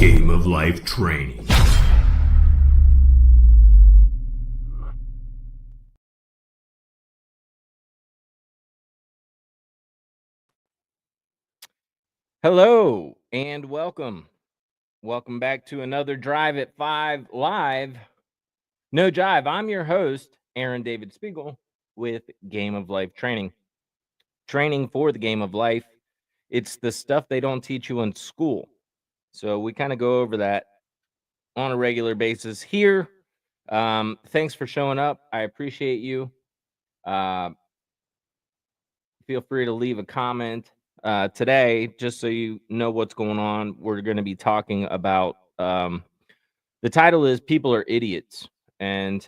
Game of Life training. Hello and welcome. Welcome back to another Drive at 5 live. No Jive. I'm your host, Aaron David Spiegel, with Game of Life training. Training for the game of life. It's the stuff they don't teach you in school. So we kind of go over that on a regular basis here. Thanks for showing up. I appreciate you. Feel free to leave a comment today, just so you know what's going on. We're going to be talking about the title is People Are Idiots. And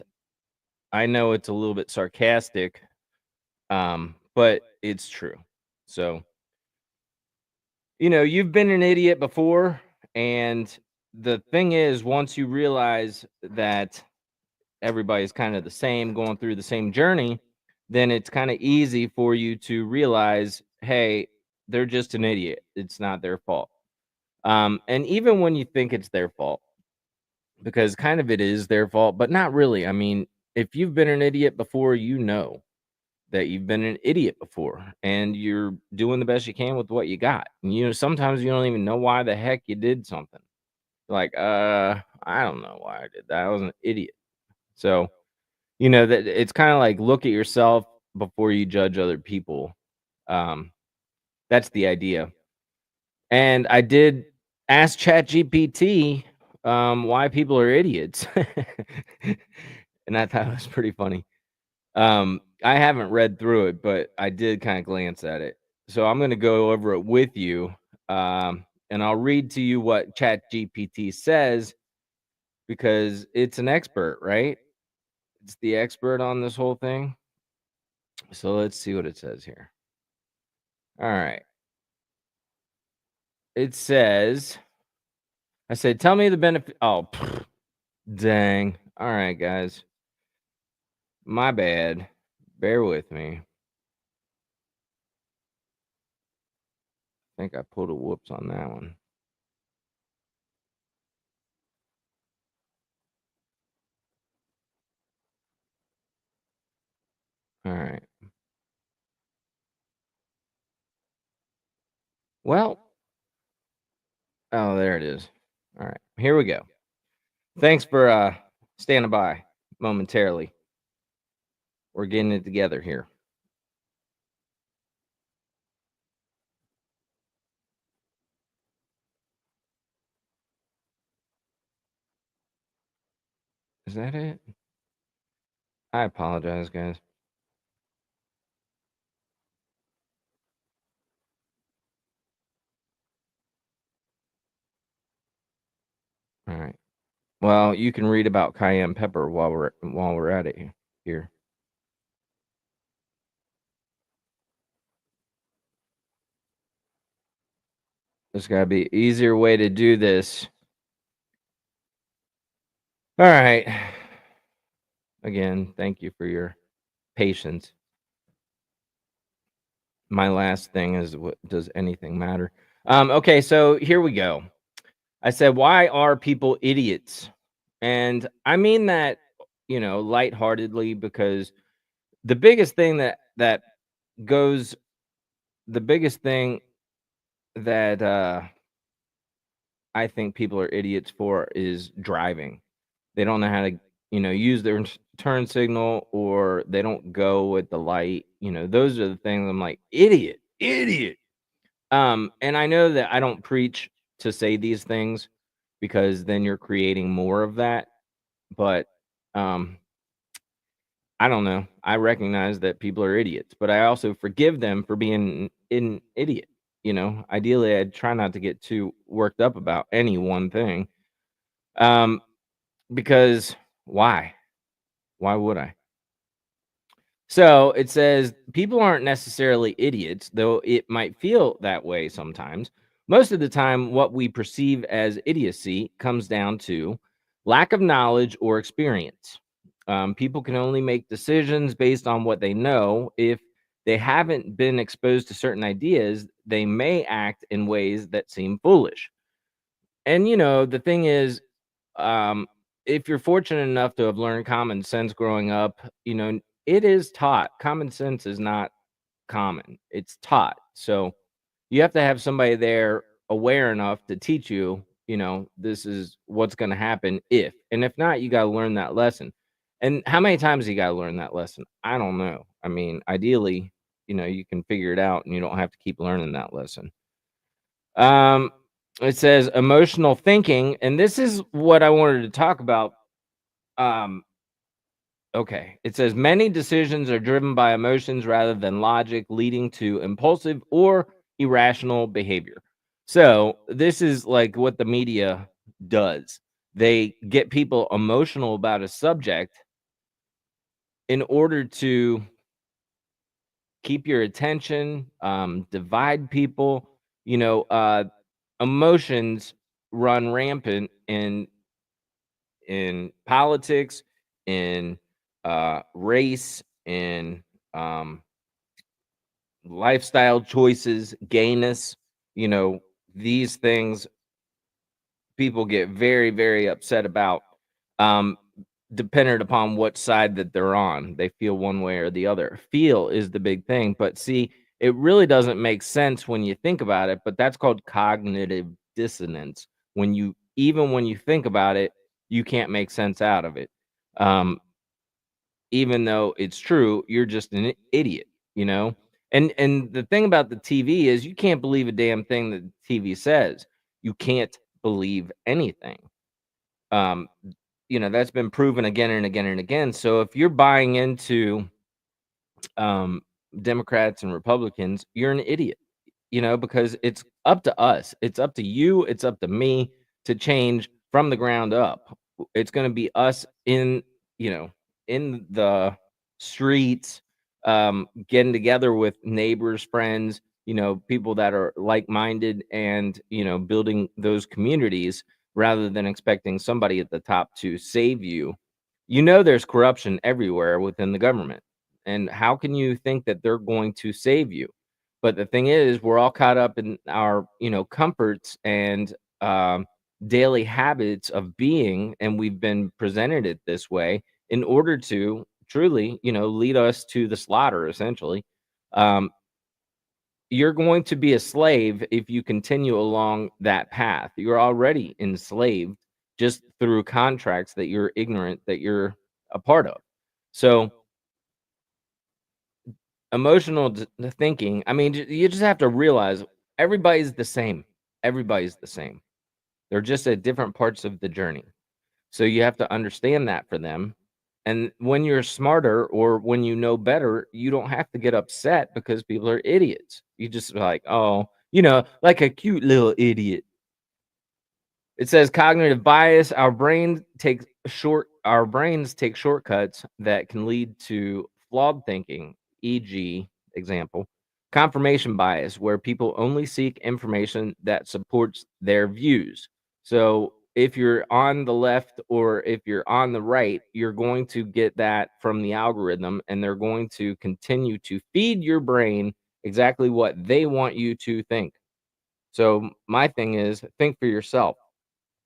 I know it's a little bit sarcastic, but it's true. So, you've been an idiot before. And the thing is, once you realize that everybody's kind of the same, going through the same journey, then it's kind of easy for you to realize, hey, they're just an idiot. It's not their fault. And even when you think it's their fault, because kind of it is their fault, but not really. I mean, if you've been an idiot before, you know that you've been an idiot before and you're doing the best you can with what you got. And sometimes you don't even know why the heck you did something. Like, I don't know why I did that. I was an idiot. So, that it's kind of like look at yourself before you judge other people. That's the idea. And I did ask ChatGPT why people are idiots. And I thought it was pretty funny. I haven't read through it, but I did kind of glance at it. So I'm going to go over it with you. And I'll read to you what ChatGPT says because it's an expert, right? It's the expert on this whole thing. So let's see what it says here. All right. It says, I said, tell me the benefit. Oh, dang. All right, guys. My bad. Bear with me. I think I pulled a whoops on that one. All right. Well, oh, there it is. All right. Here we go. Thanks for standing by momentarily. We're getting it together here. Is that it? I apologize, guys. All right. Well, you can read about cayenne pepper while we're at it here. There's got to be an easier way to do this. All right. Again, thank you for your patience. My last thing is, what does anything matter? Okay, so here we go. I said, why are people idiots? And I mean that, lightheartedly, because the biggest thing that goes, the biggest thing that I think people are idiots for is driving. They don't know how to, use their turn signal, or they don't go at the light. Those are the things I'm like, idiot, idiot. And I know that I don't preach to say these things because then you're creating more of that. But I don't know. I recognize that people are idiots, but I also forgive them for being an idiot. Ideally, I try not to get too worked up about any one thing. Because why? Why would I? So it says people aren't necessarily idiots, though it might feel that way sometimes. Most of the time, what we perceive as idiocy comes down to lack of knowledge or experience. People can only make decisions based on what they know. If they haven't been exposed to certain ideas, they may act in ways that seem foolish. And the thing is, um, if you're fortunate enough to have learned common sense growing up, it is taught. Common sense is not common, it's taught. So you have to have somebody there aware enough to teach you, this is what's going to happen and if not, you got to learn that lesson. And how many times you got to learn that lesson? I don't know. I mean, ideally, you can figure it out and you don't have to keep learning that lesson. Um, it says emotional thinking, and this is what I wanted to talk about. Um, okay, it says many decisions are driven by emotions rather than logic, leading to impulsive or irrational behavior. So, this is like what the media does. They get people emotional about a subject in order to keep your attention, divide people. Emotions run rampant in politics, in race, in um, lifestyle choices, gayness. You know, these things people get very, very upset about, um, dependent upon what side that they're on. They feel one way or the other. Feel is the big thing. But see, it really doesn't make sense when you think about it, but that's called cognitive dissonance. Even when you think about it, you can't make sense out of it. Um, even though it's true, you're just an idiot, you know? And the thing about the TV is you can't believe a damn thing that the TV says. You can't believe anything. Um, that's been proven again and again and again. So if you're buying into um Democrats and Republicans, you're an idiot, because it's up to us. It's up to you, it's up to me to change from the ground up. It's going to be us you know, in the streets, getting together with neighbors, friends, people that are like-minded and, building those communities rather than expecting somebody at the top to save you. There's corruption everywhere within the government. And how can you think that they're going to save you? But the thing is, we're all caught up in our, comforts and daily habits of being, and we've been presented it this way in order to truly, lead us to the slaughter, essentially. Um, you're going to be a slave if you continue along that path. You're already enslaved just through contracts that you're ignorant that you're a part of. So, emotional thinking, I mean, you just have to realize everybody's the same. Everybody's the same. They're just at different parts of the journey. So you have to understand that for them. And when you're smarter or when you know better, you don't have to get upset because people are idiots. You just like, oh, like a cute little idiot. It says cognitive bias. Our brains take shortcuts that can lead to flawed thinking, e.g., example, confirmation bias, where people only seek information that supports their views. So if you're on the left or if you're on the right, you're going to get that from the algorithm, and they're going to continue to feed your brain exactly what they want you to think. So my thing is think for yourself.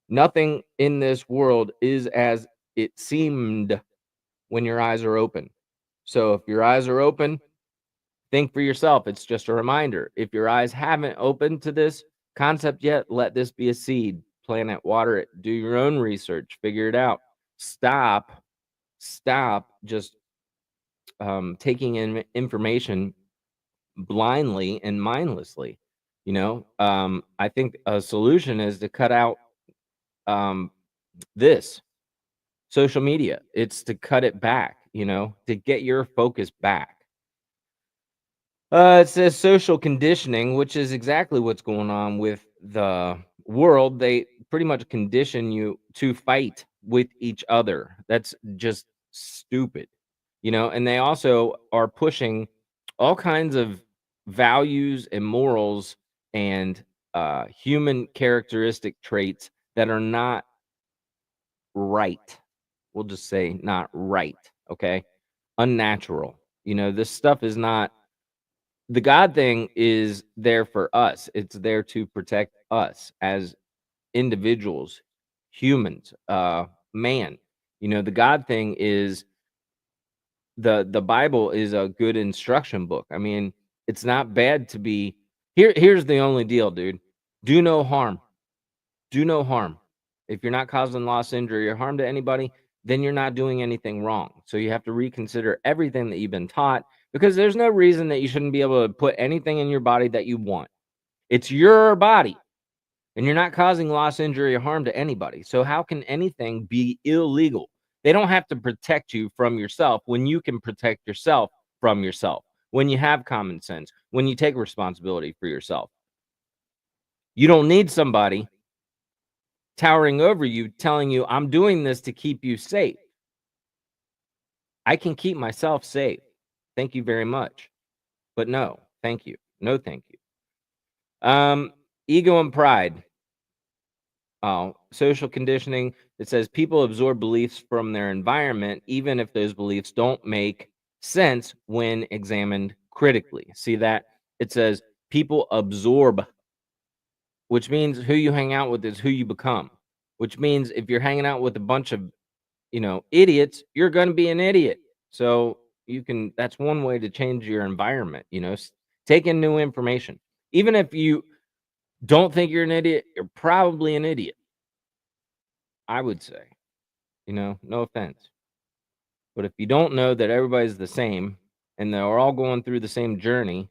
Nothing in this world is as it seemed when your eyes are open. So if your eyes are open, think for yourself. It's just a reminder. If your eyes haven't opened to this concept yet, let this be a seed. Plant it, water it, do your own research, figure it out. Stop just taking in information blindly and mindlessly. I think a solution is to cut out um, this social media. It's to cut it back, to get your focus back. It says social conditioning, which is exactly what's going on with the world. They pretty much condition you to fight with each other. That's just stupid, and they also are pushing all kinds of values and morals and human characteristic traits that are not right. We'll just say not right. Okay. Unnatural. This stuff is not the God thing is there for us. It's there to protect us as individuals, humans, man. The God thing is the Bible is a good instruction book. I mean, it's not bad to be here's the only deal, dude. Do no harm. Do no harm. If you're not causing loss, injury, or harm to anybody, then you're not doing anything wrong. So you have to reconsider everything that you've been taught because there's no reason that you shouldn't be able to put anything in your body that you want. It's your body and you're not causing loss, injury, or harm to anybody. So how can anything be illegal? They don't have to protect you from yourself when you can protect yourself from yourself. When you have common sense, when you take responsibility for yourself. You don't need somebody towering over you telling you, I'm doing this to keep you safe. I can keep myself safe. Thank you very much. But no, thank you. No, thank you. Ego and pride. Social conditioning. It says people absorb beliefs from their environment, even if those beliefs don't make sense when examined critically. See that? It says people absorb, which means who you hang out with is who you become, which means if you're hanging out with a bunch of, idiots, you're going to be an idiot. So that's one way to change your environment, take in new information. Even if you don't think you're an idiot, you're probably an idiot, I would say. No offense. But if you don't know that everybody's the same and they're all going through the same journey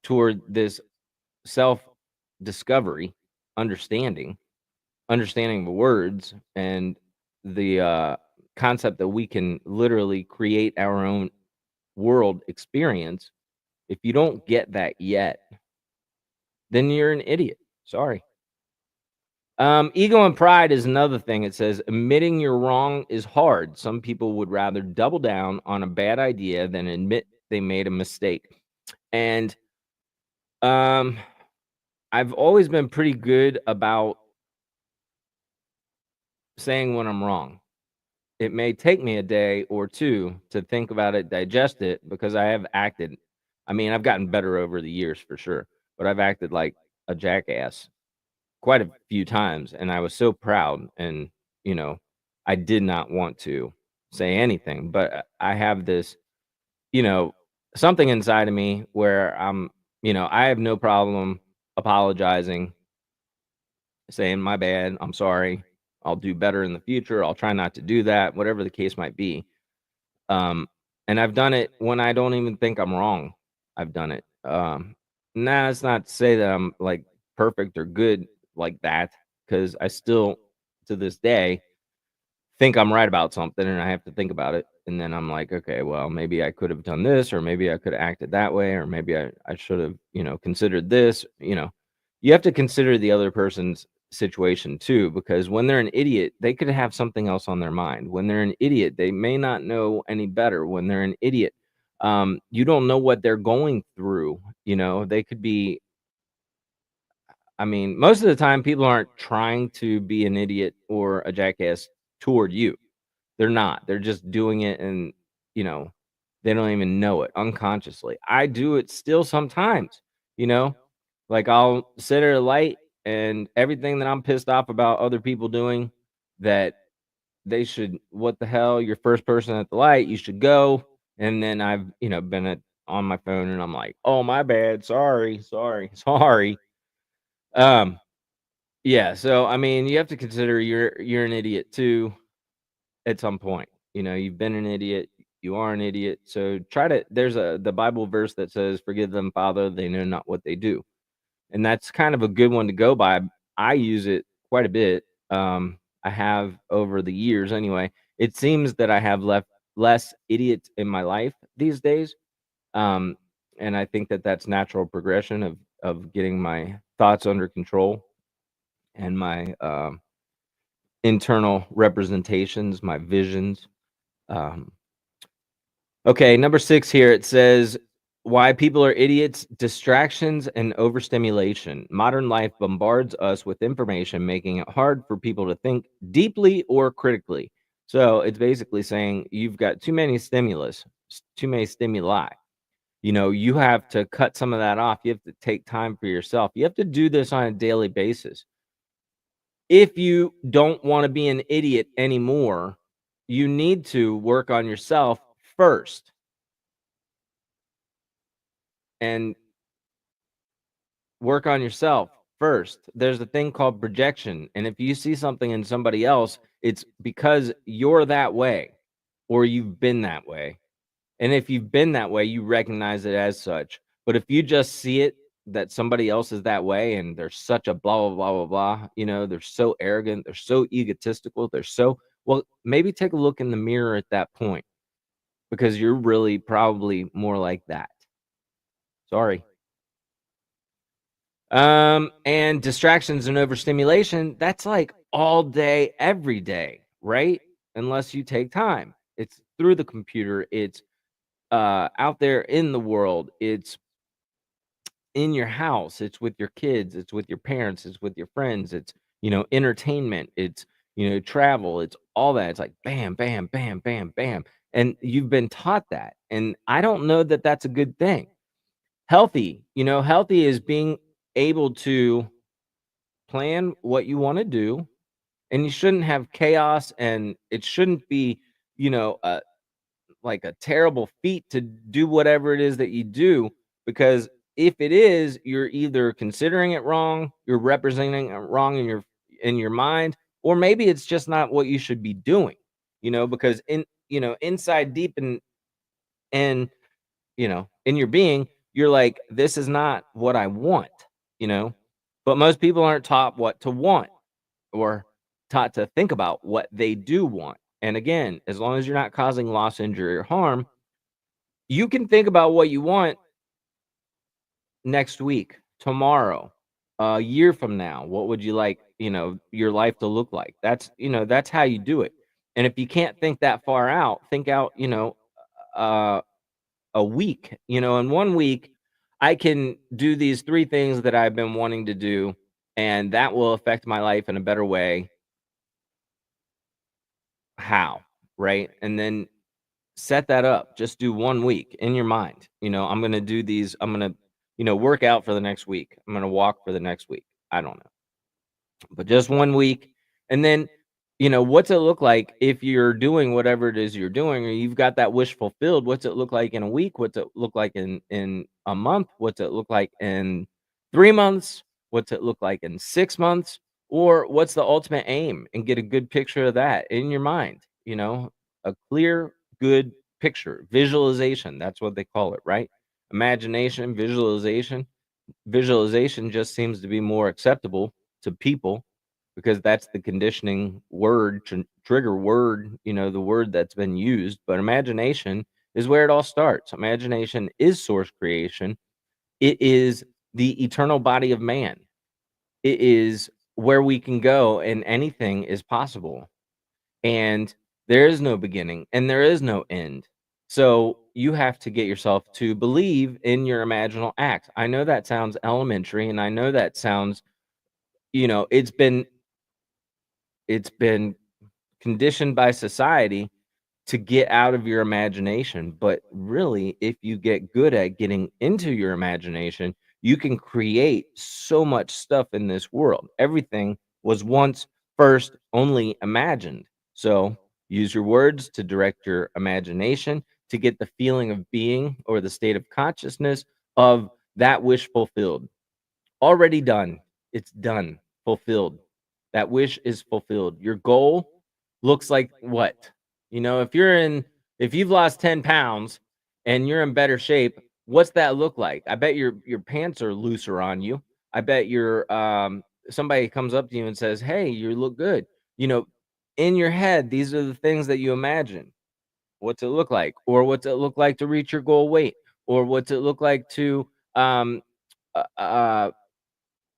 toward this self discovery, understanding, understanding the words and the concept that we can literally create our own world experience, if you don't get that yet, then you're an idiot. Sorry. Ego and pride is another thing. It says admitting you're wrong is hard. Some people would rather double down on a bad idea than admit they made a mistake. And um, I've always been pretty good about saying when I'm wrong. It may take me a day or two to think about it, digest it, because I have acted. I mean, I've gotten better over the years for sure, but I've acted like a jackass quite a few times, and I was so proud, and you know, I did not want to say anything, but I have this, you know, something inside of me where I have no problem apologizing, saying my bad, I'm sorry, I'll do better in the future, I'll try not to do that, whatever the case might be. Um, and I've done it when I don't even think I'm wrong. I've done it. Nah, it's not to say that I'm like perfect or good like that, because I still, to this day, think I'm right about something and I have to think about it. And then I'm like, okay, well, maybe I could have done this, or maybe I could have acted that way, or maybe I should have, considered this. You have to consider the other person's situation too, because when they're an idiot, they could have something else on their mind. When they're an idiot, they may not know any better. When they're an idiot, you don't know what they're going through. They could be, I mean, most of the time, people aren't trying to be an idiot or a jackass toward you. They're not. They're just doing it and, you know, they don't even know it unconsciously. I do it still sometimes, you know? Like I'll sit at a light and everything that I'm pissed off about other people doing that they should, what the hell, you're first person at the light, you should go. And then I've, been on my phone and I'm like, "Oh, my bad. Sorry, sorry, sorry." Um yeah, so I mean, you have to consider you're an idiot too at some point. You've been an idiot, you are an idiot. So try to there's the Bible verse that says, "Forgive them, Father, they know not what they do." And that's kind of a good one to go by. I use it quite a bit. I have over the years anyway. It seems that I have left less idiots in my life these days. Um, and I think that that's natural progression of getting my thoughts under control and my internal representations, my visions. Um, okay, number 6 here, it says, why people are idiots, distractions and overstimulation. Modern life bombards us with information, making it hard for people to think deeply or critically. So it's basically saying you've got too many stimulus, too many stimuli. You have to cut some of that off. You have to take time for yourself. You have to do this on a daily basis. if you don't want to be an idiot anymore, you need to work on yourself first. And work on yourself first. There's a thing called projection. And if you see something in somebody else, it's because you're that way or you've been that way. And if you've been that way, you recognize it as such. But if you just see it that somebody else is that way and they're such a blah, blah, blah, blah, blah, they're so arrogant, they're so egotistical, well, maybe take a look in the mirror at that point because you're really probably more like that. Sorry. And distractions and overstimulation, that's like all day, every day, right? Unless you take time. It's through the computer, it's out there in the world, it's in your house, it's with your kids, it's with your parents, it's with your friends, it's entertainment, it's travel, it's all that. It's like bam, bam, bam, bam, bam. And you've been taught that. And I don't know that that's a good thing. Healthy is being able to plan what you want to do, and you shouldn't have chaos, and it shouldn't be you know uh, like a terrible feat to do whatever it is that you do, because if it is, you're either considering it wrong, you're representing it wrong in your mind, or maybe it's just not what you should be doing, because inside deep and in your being, you're like, this is not what I want, you know but most people aren't taught what to want, or taught to think about what they do want. And again, as long as you're not causing loss, injury, or harm, you can think about what you want next week, tomorrow, a year from now. What would you like, your life to look like? That's how you do it. And if you can't think that far out, think out, uh, a week. In 1 week, I can do these three things that I've been wanting to do, and that will affect my life in a better way. How? Right? And then set that up. Just do 1 week in your mind. I'm going to do these. I'm going to, work out for the next week. I'm going to walk for the next week. I don't know, but just 1 week. And then, what's it look like if you're doing whatever it is you're doing, or you've got that wish fulfilled? What's it look like in a week? What's it look like in a month? What's it look like in 3 months? What's it look like in 6 months? Or what's the ultimate aim? And get a good picture of that in your mind, a clear, good picture, visualization. That's what they call it, right? Imagination, visualization just seems to be more acceptable to people because that's the conditioning word, trigger word, the word that's been used. But imagination is where it all starts. Imagination is source creation. It is the eternal body of man. It is where we can go and anything is possible. And there is no beginning and there is no end. So you have to get yourself to believe in your imaginal acts. I know that sounds elementary, and I know that sounds, it's been conditioned by society to get out of your imagination. But really, if you get good at getting into your imagination, you can create so much stuff in this world. Everything was once first only imagined. So use your words to direct your imagination to get the feeling of being, or the state of consciousness of that wish fulfilled. Already done. It's done. Fulfilled. That wish is fulfilled. Your goal looks like what? If you've lost 10 pounds and you're in better shape, what's that look like? I bet your pants are looser on you. I bet somebody comes up to you and says, "Hey, you look good." You know, in your head, these are the things that you imagine. What's it look like? Or what's it look like to reach your goal weight? Or what's it look like to um uh, uh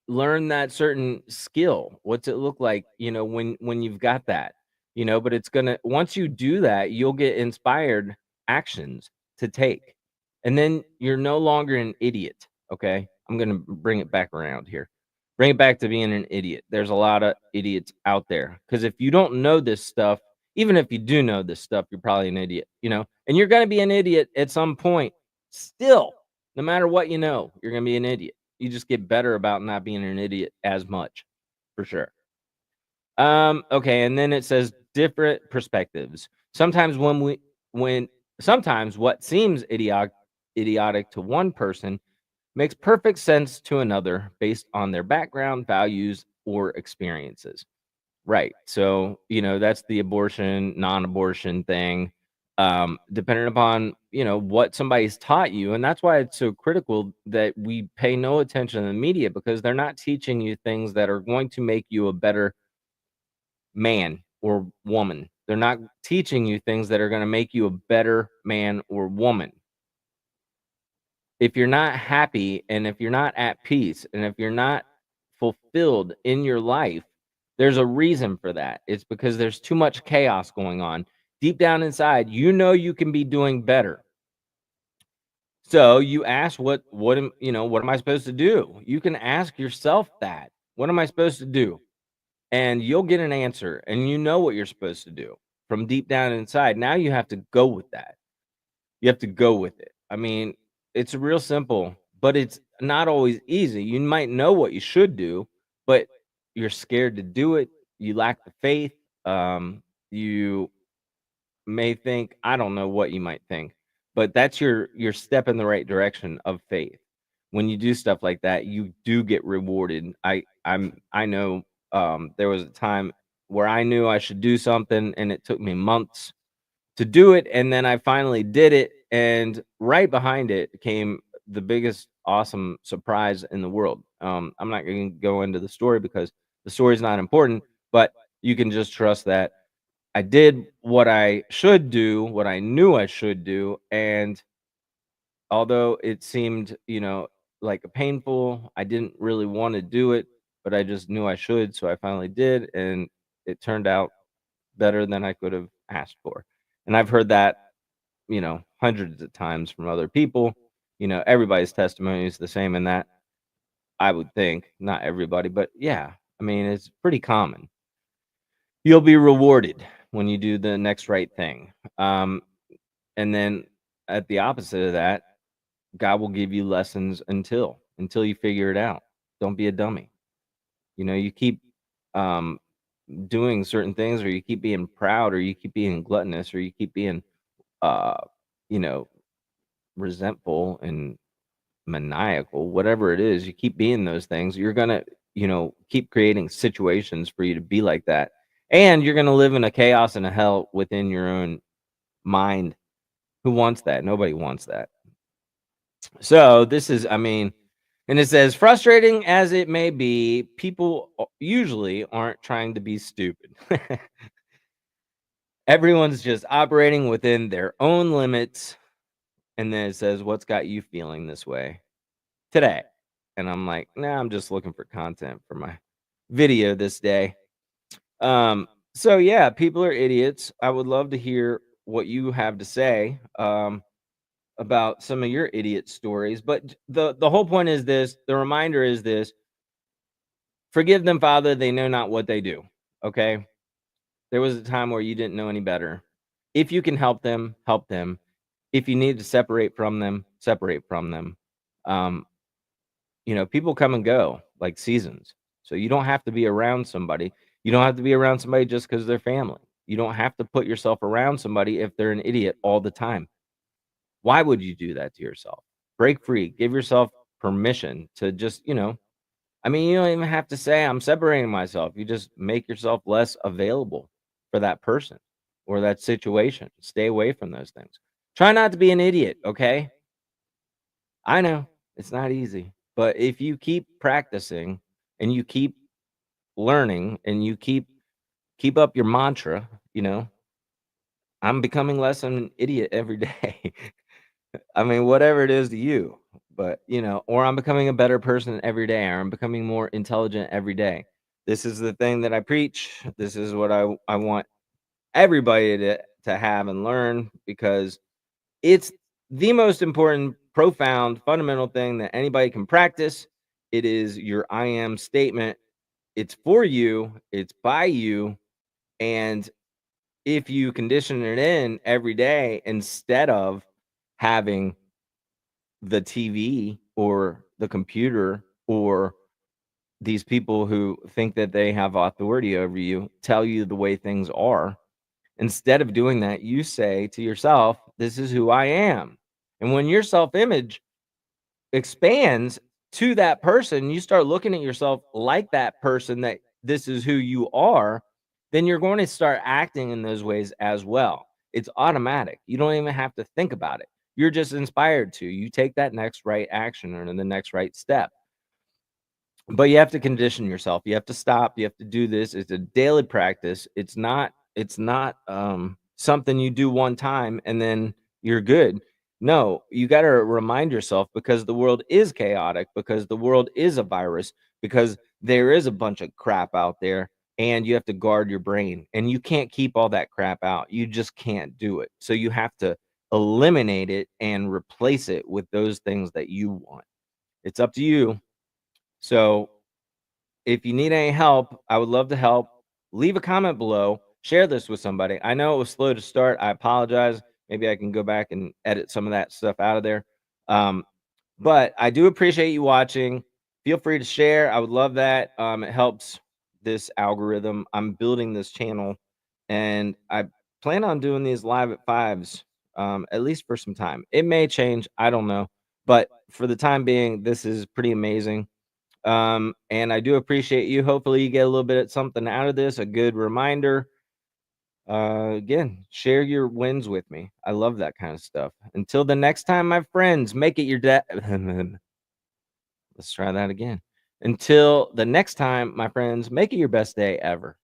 learn that certain skill? What's it look like, when you've got that? But it's gonna once you do that, you'll get inspired actions to take. And then you're no longer an idiot. Okay. I'm gonna bring it back around here. Bring it back to being an idiot. There's a lot of idiots out there. Because if you don't know this stuff, even if you do know this stuff, you're probably an idiot, and you're gonna be an idiot at some point still. No matter what, you're gonna be an idiot. You just get better about not being an idiot as much, for sure. Okay, and then it says different perspectives. Sometimes when sometimes what seems idiotic to one person makes perfect sense to another based on their background, values, or experiences. Right. So, that's the abortion, non-abortion thing. Depending upon, what somebody's taught you. And that's why it's so critical that we pay no attention to the media, because they're not teaching you things that are going to make you a better man or woman. They're not teaching you things that are going to make you a better man or woman. If you're not happy, and if you're not at peace, and if you're not fulfilled in your life, there's a reason for that. It's because there's too much chaos going on. Deep down inside, you can be doing better. So you ask, what am I supposed to do? You can ask yourself that. What am I supposed to do? And you'll get an answer, and you know what you're supposed to do from deep down inside. Now you have to go with that. You have to go with it. I mean, it's real simple, but it's not always easy. You might know what you should do, but you're scared to do it. You lack the faith. You may think, I don't know what you might think, but that's your step in the right direction of faith. When you do stuff like that, you do get rewarded. I know there was a time where I knew I should do something, and it took me months to do it, and then I finally did it, and right behind it came the biggest awesome surprise in the world. I'm not going to go into the story because the story is not important, but you can just trust that I did what I should do, what I knew I should do, and although it seemed, like a painful, I didn't really want to do it, but I just knew I should, so I finally did, and it turned out better than I could have asked for. And I've heard that, hundreds of times from other people. Everybody's testimony is the same in that, I would think. Not everybody, but yeah, I mean, it's pretty common. You'll be rewarded when you do the next right thing. And then at the opposite of that, God will give you lessons until you figure it out. Don't be a dummy. You keep um, doing certain things, or you keep being proud, or you keep being gluttonous, or you keep being, uh, you know, resentful and maniacal, whatever it is, you keep being those things, you're gonna, keep creating situations for you to be like that. And you're gonna live in a chaos and a hell within your own mind. Who wants that? Nobody wants that. So this is, I mean, and it says, frustrating as it may be, people usually aren't trying to be stupid. Everyone's just operating within their own limits. And then it says, what's got you feeling this way today? And I'm like, nah, I'm just looking for content for my video this day. So yeah, people are idiots. I would love to hear what you have to say about some of your idiot stories. But the whole point is this, the reminder is this: forgive them, Father, they know not what they do. Okay. There was a time where you didn't know any better. If you can help them, help them. If you need to separate from them, separate from them. Um, people come and go like seasons. So you don't have to be around somebody. You don't have to be around somebody just because they're family. You don't have to put yourself around somebody if they're an idiot all the time. Why would you do that to yourself? Break free. Give yourself permission to just, I mean, you don't even have to say, I'm separating myself. You just make yourself less available for that person or that situation. Stay away from those things. Try not to be an idiot, okay? I know it's not easy, but if you keep practicing and you keep learning and you keep up your mantra, I'm becoming less of an idiot every day. I mean, whatever it is to you, but or I'm becoming a better person every day, or I'm becoming more intelligent every day. This is the thing that I preach. This is what I want everybody to have and learn, because it's the most important, profound, fundamental thing that anybody can practice. It is your I am statement. It's for you, it's by you. And if you condition it in every day instead of having the TV or the computer or these people who think that they have authority over you tell you the way things are. Instead of doing that, you say to yourself, "This is who I am." And when your self-image expands to that person, you start looking at yourself like that person, that this is who you are, then you're going to start acting in those ways as well. It's automatic. You don't even have to think about it. You're just inspired to. You take that next right action or the next right step. But you have to condition yourself. You have to stop. You have to do this. It's a daily practice. It's not something you do one time and then you're good. No, you got to remind yourself, because the world is chaotic, because the world is a virus, because there is a bunch of crap out there, and you have to guard your brain, and you can't keep all that crap out. You just can't do it. So you have to eliminate it and replace it with those things that you want. It's up to you. So if you need any help, I would love to help. Leave a comment below. Share this with somebody. I know it was slow to start. I apologize. Maybe I can go back and edit some of that stuff out of there. Um, but I do appreciate you watching. Feel free to share. I would love that. It helps this algorithm. I'm building this channel, and I plan on doing these live at fives, at least for some time. It may change. I don't know. But for the time being, this is pretty amazing. And I do appreciate you. Hopefully you get a little bit of something out of this, a good reminder. Again, share your wins with me. I love that kind of stuff. Until the next time, my friends, make it your let's try that again. Until the next time, my friends, make it your best day ever.